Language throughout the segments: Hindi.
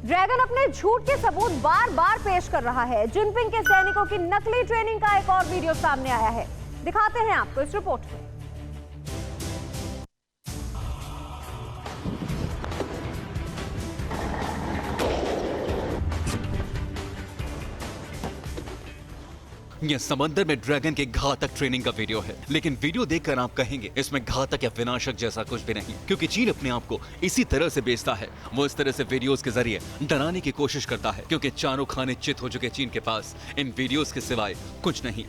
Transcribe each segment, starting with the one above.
ड्रैगन अपने झूठ के सबूत बार बार पेश कर रहा है। जिनपिंग के सैनिकों की नकली ट्रेनिंग का एक और वीडियो सामने आया है, दिखाते हैं आपको इस रिपोर्ट में। यह समंदर में ड्रैगन के घातक ट्रेनिंग का वीडियो है, लेकिन वीडियो देखकर आप कहेंगे इसमें घातक या विनाशक जैसा कुछ भी नहीं, क्योंकि चीन अपने आप को इसी तरह से बेचता है। वो इस तरह से वीडियोस के जरिए डराने की कोशिश करता है, क्योंकि चारों खाने चित हो चुके चीन के पास इन वीडियोस के सिवाय कुछ नहीं।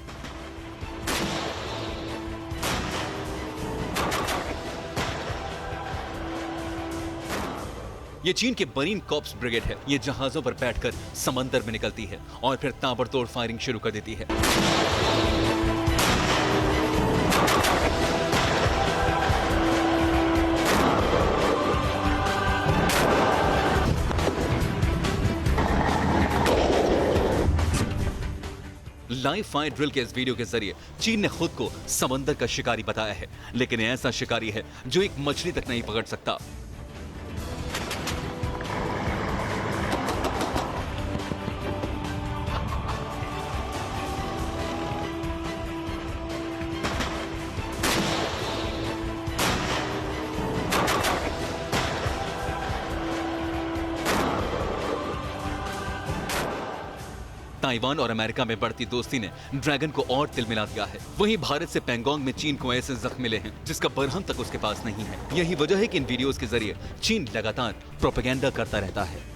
ये चीन के मरीन कॉर्प्स ब्रिगेड है। ये जहाजों पर बैठकर समंदर में निकलती है और फिर ताबड़तोड़ फायरिंग शुरू कर देती है। लाइव फायर ड्रिल के इस वीडियो के जरिए चीन ने खुद को समंदर का शिकारी बताया है, लेकिन ऐसा शिकारी है जो एक मछली तक नहीं पकड़ सकता। ताइवान और अमेरिका में बढ़ती दोस्ती ने ड्रैगन को और तिलमिला दिया है। वहीं भारत से पैंगोंग में चीन को ऐसे जख्म मिले हैं जिसका बरहम तक उसके पास नहीं है। यही वजह है कि इन वीडियोस के जरिए चीन लगातार प्रोपेगेंडा करता रहता है।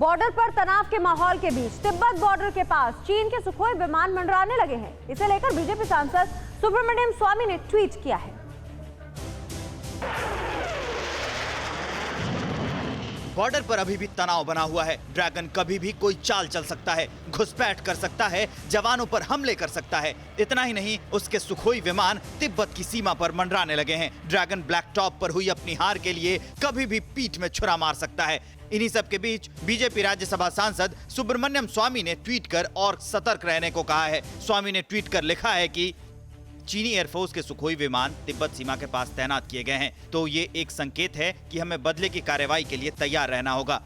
बॉर्डर पर तनाव के माहौल के बीच तिब्बत बॉर्डर के पास चीन के सुखोई विमान मंडराने लगे हैं। इसे लेकर बीजेपी सांसद सुब्रमण्यम स्वामी ने ट्वीट किया है। बॉर्डर पर अभी भी तनाव बना हुआ है। ड्रैगन कभी भी कोई चाल चल सकता है, घुसपैठ कर सकता है, जवानों पर हमले कर सकता है। इतना ही नहीं, उसके सुखोई विमान तिब्बत की सीमा पर मंडराने लगे हैं। ड्रैगन ब्लैक टॉप पर हुई अपनी हार के लिए कभी भी पीठ में छुरा मार सकता है। इन्हीं सब के बीच बीजेपी राज्यसभा सांसद सुब्रमण्यम स्वामी ने ट्वीट कर और सतर्क रहने को कहा है। स्वामी ने ट्वीट कर लिखा है कि चीनी एयरफोर्स के सुखोई विमान तिब्बत सीमा के पास तैनात किए गए हैं, तो ये एक संकेत है कि हमें बदले की कार्रवाई के लिए तैयार रहना होगा।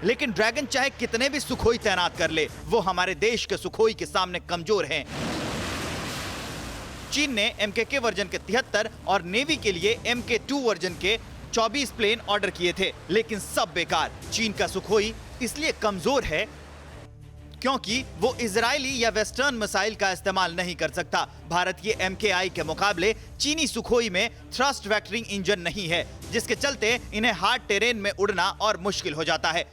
लेकिन ड्रैगन चाहे कितने भी सुखोई तैनात कर ले, वो हमारे देश के सुखोई के सामने कमजोर हैं। चीन ने MKK वर्जन के 73 और नेवी के लिए MK2 वर्जन के 24 प्लेन ऑर्डर किए थे, लेकिन सब बेकार। चीन का सुखोई इसलिए कमजोर है क्योंकि वो इजरायली या वेस्टर्न मिसाइल का इस्तेमाल नहीं कर सकता। भारत के MKI के मुकाबले चीनी सुखोई में थ्रस्ट वेक्टरिंग इंजन नहीं है, जिसके चलते इन्हें हार्ड टेरेन में उड़ना और मुश्किल हो जाता है।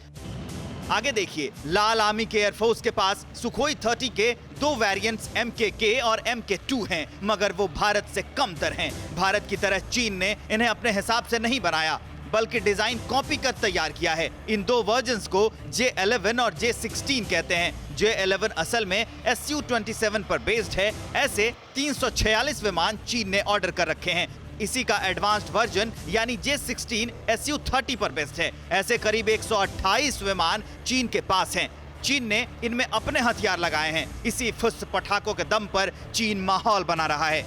आगे देखिए, लाल आर्मी के एयरफोर्स के पास सुखोई 30 के 2 वेरिएंट्स MKK और MK2 हैं, मगर वो भारत से कमतर हैं। भारत की तरह चीन ने इन्हें अपने हिसाब से नहीं बनाया, बल्कि डिजाइन कॉपी कर तैयार किया है। इन 2 वर्जन्स को J11 और J16 कहते हैं। J11 असल में Su-27 पर बेस्ड है। ऐसे 346 विमान चीन ने ऑर्डर कर रखे हैं। इसी का एडवांस्ड वर्जन यानी J16 Su-30 पर बेस्ड है। ऐसे करीब 128 विमान चीन के पास हैं। चीन ने इनमें अपने हथियार लगाए हैं। इसी फुस पटाखों के दम पर चीन माहौल बना रहा है।